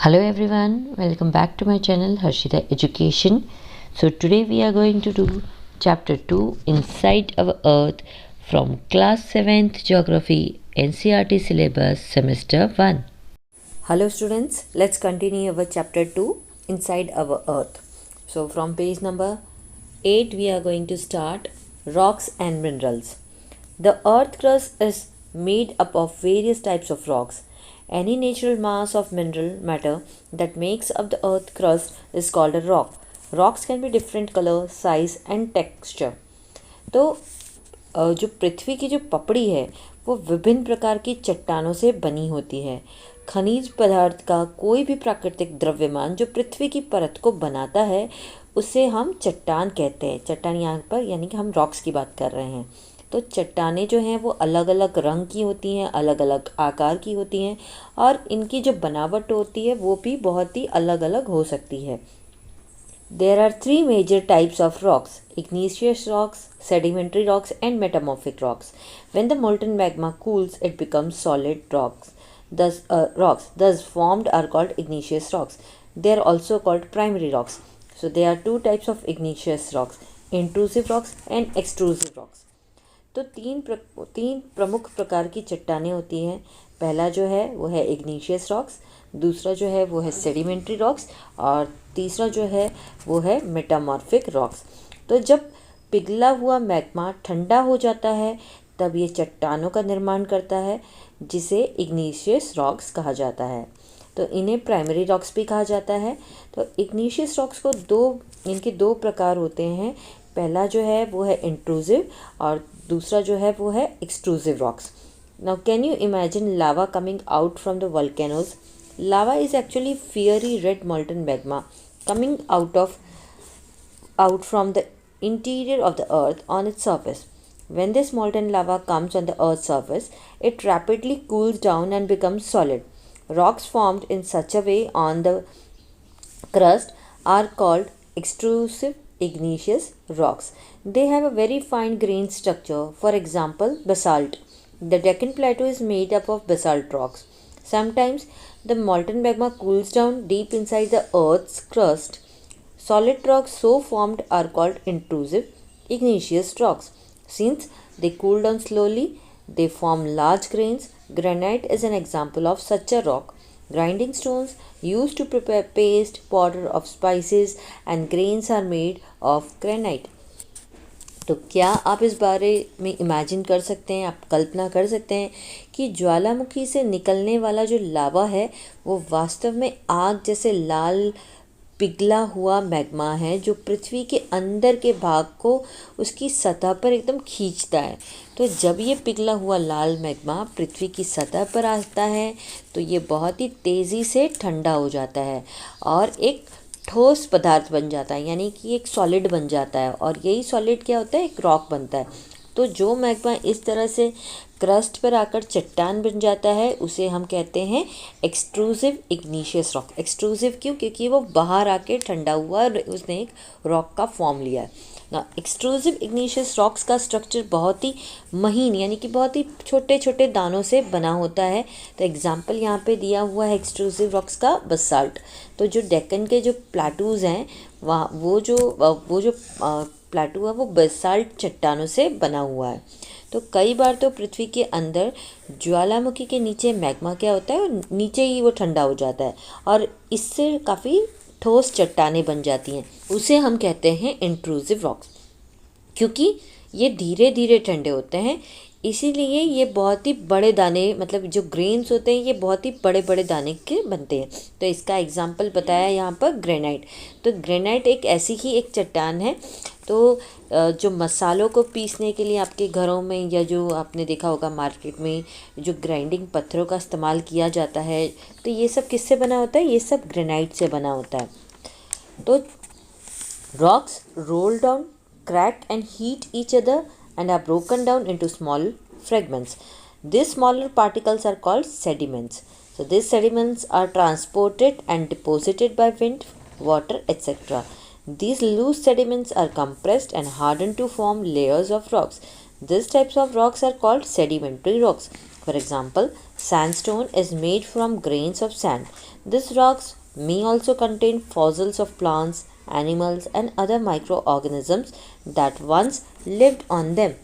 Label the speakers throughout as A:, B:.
A: Hello everyone, welcome back to my channel Harshita Education. So today we are going to do chapter 2 Inside Our Earth from class 7th Geography NCERT syllabus semester 1.
B: Hello students, let's continue our chapter 2 Inside Our Earth. So from page number 8 we are going to start Rocks and Minerals. The earth crust is made up of various types of rocks. Any natural mass of mineral matter that makes up the earth crust is called a rock. Rocks can be different color, size and texture. तो जो पृथ्वी की जो पपड़ी है वो विभिन्न प्रकार की चट्टानों से बनी होती है। खनिज पदार्थ का कोई भी प्राकृतिक द्रव्यमान जो पृथ्वी की परत को बनाता है उसे हम चट्टान कहते हैं। चट्टान यहाँ पर यानी कि हम रॉक्स की बात कर रहे हैं। तो चट्टानें जो हैं वो अलग अलग रंग की होती हैं, अलग अलग आकार की होती हैं और इनकी जो बनावट होती है वो भी बहुत ही अलग अलग हो सकती है। There are three major types of rocks: igneous rocks, sedimentary rocks and metamorphic rocks. When the molten magma cools, it becomes solid rocks. Thus formed are called igneous rocks. They are also called primary rocks. So there are two types of igneous rocks: intrusive rocks and extrusive rocks. तो तीन प्रमुख प्रकार की चट्टानें होती हैं। पहला जो है वो है इग्नीशियस रॉक्स, दूसरा जो है वो है सेडिमेंट्री रॉक्स और तीसरा जो है वो है मेटामॉर्फिक रॉक्स। तो जब पिघला हुआ मैग्मा ठंडा हो जाता है तब ये चट्टानों का निर्माण करता है जिसे इग्नीशियस रॉक्स कहा जाता है। तो इन्हें प्राइमरी रॉक्स भी कहा जाता है। तो इग्नीशियस रॉक्स को इनके दो प्रकार होते हैं। पहला जो है वो है इंट्रूसिव और दूसरा जो है वो है extrusive rocks. Now can you imagine lava coming out from the volcanoes? Lava is actually fiery red molten magma coming out from the interior of the earth on its surface. When this molten lava comes on the earth's surface, it rapidly cools down and becomes solid. Rocks formed in such a way on the crust are called extrusive igneous rocks. They have a very fine grained structure. For example, basalt. The Deccan Plateau is made up of basalt rocks. Sometimes the molten magma cools down deep inside the earth's crust. Solid rocks so formed are called intrusive igneous rocks. Since they cool down slowly, they form large grains. Granite is an example of such a rock. Grinding stones used to prepare paste, powder of spices, and grains are made of granite. तो क्या आप इस बारे में imagine कर सकते हैं, आप कल्पना कर सकते हैं कि ज्वालामुखी से निकलने वाला जो लावा है वो वास्तव में आग जैसे लाल पिघला हुआ मैग्मा है जो पृथ्वी के अंदर के भाग को उसकी सतह पर एकदम खींचता है। तो जब ये पिघला हुआ लाल मैग्मा पृथ्वी की सतह पर आता है तो ये बहुत ही तेज़ी से ठंडा हो जाता है और एक ठोस पदार्थ बन जाता है, यानी कि एक सॉलिड बन जाता है और यही सॉलिड क्या होता है, एक रॉक बनता है। तो जो मैग्मा इस तरह से क्रस्ट पर आकर चट्टान बन जाता है उसे हम कहते हैं एक्सट्रूसिव इग्नीशियस रॉक। एक्सट्रूसिव क्यों? क्योंकि वो बाहर आके ठंडा हुआ और उसने एक रॉक का फॉर्म लिया है ना। एक्सट्रूसिव इग्नीशियस रॉक्स का स्ट्रक्चर बहुत ही महीन यानी कि बहुत ही छोटे छोटे दानों से बना होता है। तो एग्जांपल यहाँ पे दिया हुआ है एक्सट्रूसिव रॉक्स का बसाल्ट। तो जो डेक्कन के जो प्लाटूज़ हैं वहाँ वो जो प्लाटू है वो बसाल्ट चट्टानों से बना हुआ है। तो कई बार तो पृथ्वी के अंदर ज्वालामुखी के नीचे मैग्मा क्या होता है, नीचे ही वो ठंडा हो जाता है और इससे काफ़ी ठोस चट्टानें बन जाती हैं। उसे हम कहते हैं इंट्रूसिव रॉक्स। क्योंकि ये धीरे धीरे ठंडे होते हैं इसीलिए ये बहुत ही बड़े दाने, मतलब जो ग्रेन्स होते हैं ये बहुत ही बड़े बड़े दाने के बनते हैं। तो इसका एग्जांपल बताया यहाँ पर ग्रेनाइट। तो ग्रेनाइट एक ऐसी ही एक चट्टान है। तो जो मसालों को पीसने के लिए आपके घरों में या जो आपने देखा होगा मार्केट में जो ग्राइंडिंग पत्थरों का इस्तेमाल किया जाता है तो ये सब किससे बना होता है, ये सब ग्रेनाइट से बना होता है। तो rocks roll down, crack and heat each other and are broken down into small fragments. These smaller particles are called sediments. So these sediments are transported and deposited by wind, water, etc. These loose sediments are compressed and hardened to form layers of rocks. These types of rocks are called sedimentary rocks. For example, sandstone is made from grains of sand. These rocks may also contain fossils of plants, animals, and other microorganisms that once lived on them.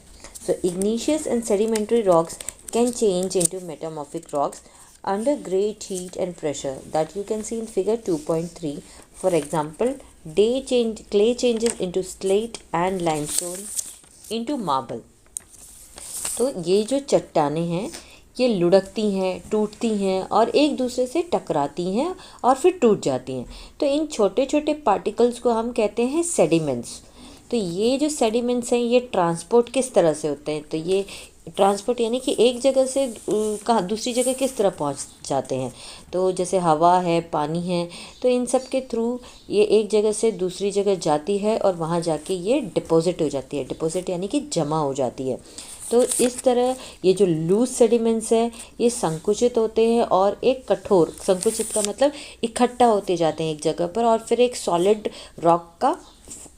B: So, igneous and sedimentary rocks can change into metamorphic rocks under great heat and pressure that you can see in figure 2.3. For example, clay changes into slate and limestone into marble. तो ये जो चट्टानें हैं ये लुढ़कती हैं, टूटती हैं और एक दूसरे से टकराती हैं और फिर टूट जाती हैं। तो इन छोटे छोटे पार्टिकल्स को हम कहते हैं सेडिमेंट्स। तो ये जो सेडिमेंट्स हैं ये ट्रांसपोर्ट किस तरह से होते हैं, तो ये ट्रांसपोर्ट यानी कि एक जगह से कहाँ दूसरी जगह किस तरह पहुंच जाते हैं। तो जैसे हवा है, पानी है, तो इन सब के थ्रू ये एक जगह से दूसरी जगह जाती है और वहाँ जाके ये डिपॉजिट हो जाती है। डिपॉजिट यानी कि जमा हो जाती है। तो इस तरह ये जो लूज सेडिमेंट्स है ये संकुचित होते हैं और एक कठोर, संकुचित का मतलब इकट्ठा होते जाते हैं एक जगह पर और फिर एक सॉलिड रॉक का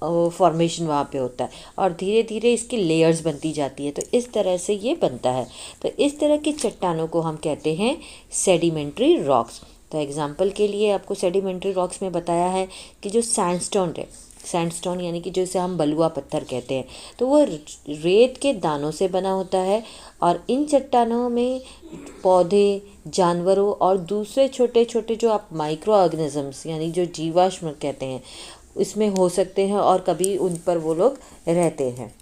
B: फॉर्मेशन वहाँ पे होता है और धीरे धीरे इसकी लेयर्स बनती जाती है। तो इस तरह से ये बनता है। तो इस तरह की चट्टानों को हम कहते हैं सेडिमेंट्री रॉक्स। तो एग्जांपल के लिए आपको सेडिमेंट्री रॉक्स में बताया है कि जो सैंडस्टोन है, सैंडस्टोन यानी कि जिसे हम बलुआ पत्थर कहते हैं, तो वो रेत के दानों से बना होता है और इन चट्टानों में पौधे, जानवरों और दूसरे छोटे छोटे जो आप माइक्रो ऑर्गेनिजम्स यानी जो जीवाश्म कहते हैं इसमें हो सकते हैं और कभी उन पर वो लोग रहते हैं।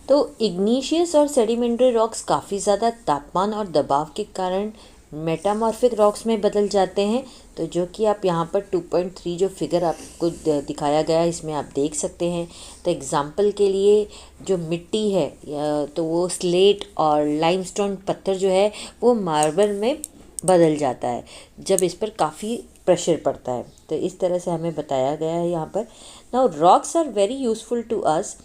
B: तो इग्नीशियस और सेडिमेंट्री रॉक्स काफ़ी ज़्यादा तापमान और दबाव के कारण मेटामॉर्फिक रॉक्स में बदल जाते हैं। तो जो कि आप यहाँ पर 2.3 जो फिगर आपको दिखाया गया है इसमें आप देख सकते हैं। तो एग्ज़ाम्पल के लिए जो मिट्टी है तो वो स्लेट और लाइमस्टोन पत्थर जो है वो मार्बल में बदल जाता है जब इस पर काफ़ी प्रेशर पड़ता है। तो इस तरह से हमें बताया गया है यहाँ पर। Now rocks are very useful to us.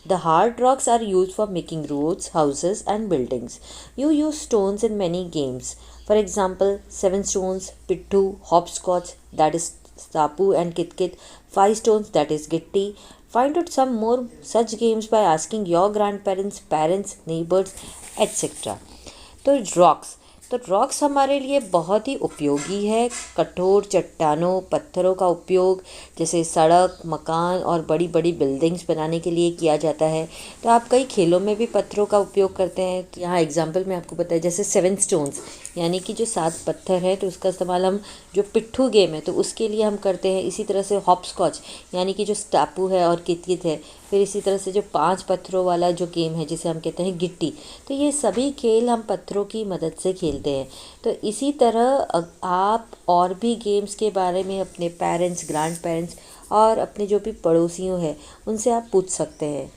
B: The hard rocks are used for making roads, houses and buildings. You use stones in many games. For example, 7 stones, pittu, hopscotch, that is tapu and kitkit, 5 stones, that is gitti. Find out some more such games by asking your grandparents, parents, neighbors, etc. तो rocks हमारे लिए बहुत ही उपयोगी है। कठोर चट्टानों, पत्थरों का उपयोग जैसे सड़क, मकान और बड़ी बड़ी बिल्डिंग्स बनाने के लिए किया जाता है। तो आप कई खेलों में भी पत्थरों का उपयोग करते हैं। तो यहाँ एग्जांपल में आपको बताया जैसे 7 स्टोन्स यानी कि जो 7 पत्थर है तो उसका इस्तेमाल हम जो पिट्ठू गेम है तो उसके लिए हम करते हैं। इसी तरह से हॉपस्कॉच यानी कि जो टापू है और कितकित है। फिर इसी तरह से जो 5 पत्थरों वाला जो गेम है जिसे हम कहते हैं गिट्टी, तो ये सभी खेल हम पत्थरों की मदद से खेलते हैं। तो इसी तरह आप और भी गेम्स के बारे में अपने पेरेंट्स, ग्रैंड पेरेंट्स और अपने जो भी पड़ोसियों हैं उनसे आप पूछ सकते हैं।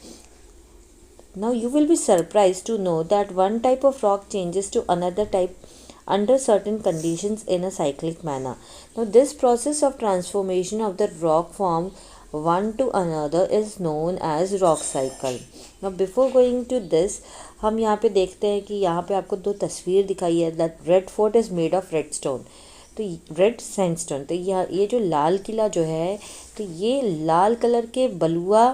B: Now you will be surprised to know that one type of rock changes to another type under certain conditions in a cyclic manner. Now this process of transformation of the rock form one to another is known as rock cycle. Now before going to this, हम यहाँ पे देखते हैं कि यहाँ पे आपको 2 तस्वीर दिखाई है। That red fort is made of red stone, तो रेड सैंडस्टोन। तो ये जो लाल किला जो है तो ये लाल कलर के बलुआ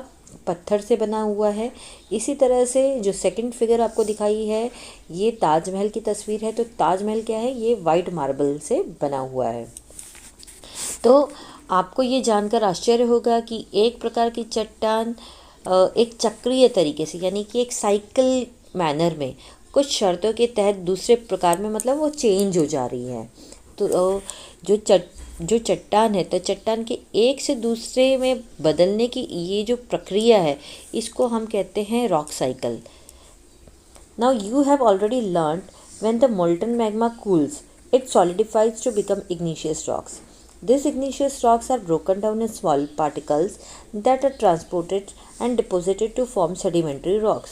B: पत्थर से बना हुआ है। इसी तरह से जो सेकंड फिगर आपको दिखाई है ये ताजमहल की तस्वीर है। तो ताजमहल क्या है, ये वाइट मार्बल से बना हुआ है। तो आपको ये जानकर आश्चर्य होगा कि एक प्रकार की चट्टान एक चक्रीय तरीके से यानी कि एक साइकिल मैनर में कुछ शर्तों के तहत दूसरे प्रकार में मतलब वो चेंज हो जा रही है। तो जो चट्टान है तो चट्टान के एक से दूसरे में बदलने की ये जो प्रक्रिया है इसको हम कहते हैं rock cycle. Now you have already learned when the molten magma cools it solidifies to become igneous rocks. These igneous rocks are broken down in small particles that are transported and deposited to form sedimentary rocks.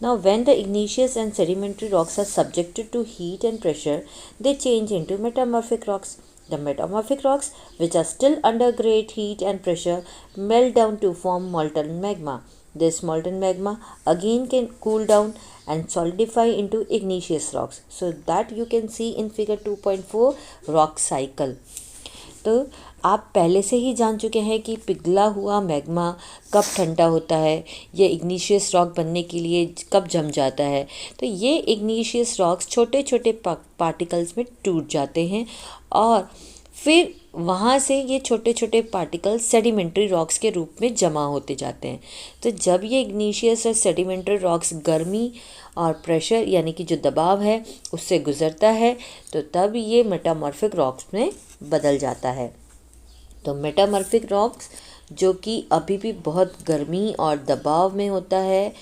B: Now, when the igneous and sedimentary rocks are subjected to heat and pressure, they change into metamorphic rocks. The metamorphic rocks, which are still under great heat and pressure, melt down to form molten magma. This molten magma again can cool down and solidify into igneous rocks. So that you can see in figure 2.4 rock cycle. तो आप पहले से ही जान चुके हैं कि पिघला हुआ मैग्मा कब ठंडा होता है, ये इग्निशियस रॉक बनने के लिए कब जम जाता है। तो ये इग्निशियस रॉक्स छोटे छोटे पार्टिकल्स में टूट जाते हैं और फिर वहाँ से ये छोटे छोटे पार्टिकल्स सेडिमेंट्री रॉक्स के रूप में जमा होते जाते हैं। तो जब ये इग्निशियस और सेडिमेंट्री रॉक्स गर्मी और प्रेशर यानी कि जो दबाव है उससे गुज़रता है, तो तब ये मेटामॉर्फिक रॉक्स में बदल जाता है। तो मेटामॉर्फिक रॉक्स जो कि अभी भी बहुत गर्मी और दबाव में होता है,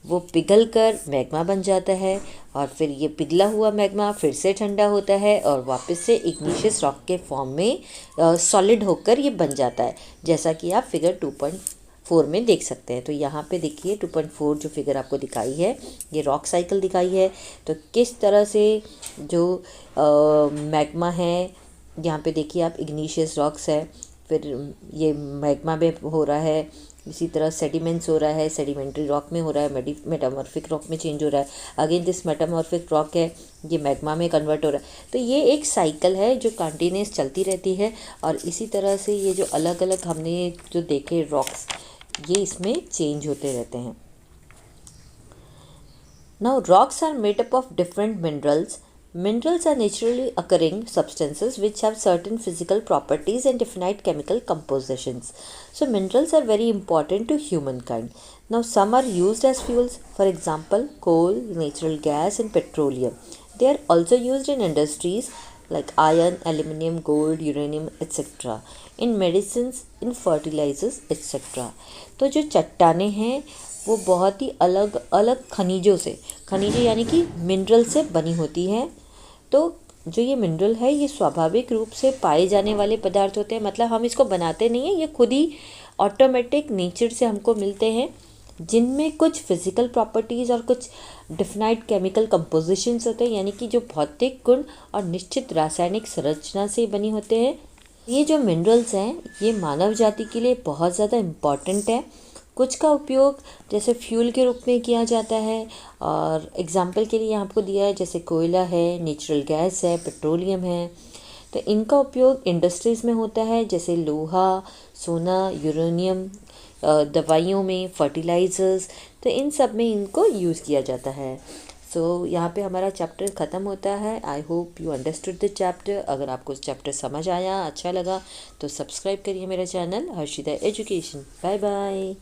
B: वो पिघल कर मैग्मा बन जाता है और फिर ये पिघला हुआ मैग्मा फिर से ठंडा होता है और वापस से इग्निशियस रॉक के फॉर्म में सॉलिड होकर ये बन जाता है, जैसा कि आप फिगर 2.4 में देख सकते हैं। तो यहाँ पे देखिए 2.4 जो फिगर आपको दिखाई है ये रॉक साइकिल दिखाई है। तो किस तरह से जो मैग्मा है, यहाँ पे देखिए आप इग्निशियस रॉक्स है, फिर ये मैग्मा में हो रहा है, इसी तरह सेडिमेंट्स हो रहा है, सेडिमेंट्री रॉक में हो रहा है, मेटामॉर्फिक रॉक में चेंज हो रहा है, अगेन दिस मेटामॉर्फिक रॉक है ये मैग्मा में कन्वर्ट हो रहा है। तो ये एक साइकिल है जो कंटिन्यूस चलती रहती है और इसी तरह से ये जो अलग अलग हमने जो देखे रॉक्स ये इसमें चेंज होते रहते हैं। Now rocks are made up of different minerals. Minerals are naturally occurring substances which have certain physical properties and definite chemical compositions. So minerals are very important to humankind. Now some are used as fuels, for example coal, natural gas and petroleum. They are also used in industries like iron, aluminium, gold, uranium, etc. In medicines, in fertilizers, etc. तो जो चट्टानें हैं वो बहुत ही अलग अलग खनिजों यानी कि मिनरल से बनी होती हैं। तो जो ये मिनरल है ये स्वाभाविक रूप से पाए जाने वाले पदार्थ होते हैं, मतलब हम इसको बनाते नहीं हैं, ये खुद ही ऑटोमेटिक नेचर से हमको मिलते हैं, जिनमें कुछ फिजिकल प्रॉपर्टीज़ और कुछ डिफाइंड केमिकल कंपोजिशंस होते हैं, यानी कि जो भौतिक गुण और निश्चित रासायनिक संरचना से बनी होते हैं। ये जो मिनरल्स हैं ये मानव जाति के लिए बहुत ज़्यादा इम्पॉर्टेंट है। कुछ का उपयोग जैसे फ्यूल के रूप में किया जाता है और एग्जाम्पल के लिए यहाँ आपको दिया है जैसे कोयला है, नेचुरल गैस है, पेट्रोलियम है। तो इनका उपयोग इंडस्ट्रीज़ में होता है जैसे लोहा, सोना, यूरेनियम, दवाइयों में, फर्टिलाइज़र्स, तो इन सब में इनको यूज़ किया जाता है। सो यहाँ पे हमारा चैप्टर ख़त्म होता है। I hope you understood the chapter. अगर आपको चैप्टर समझ आया, अच्छा लगा तो सब्सक्राइब करिए मेरा channel Harshita education. Bye bye.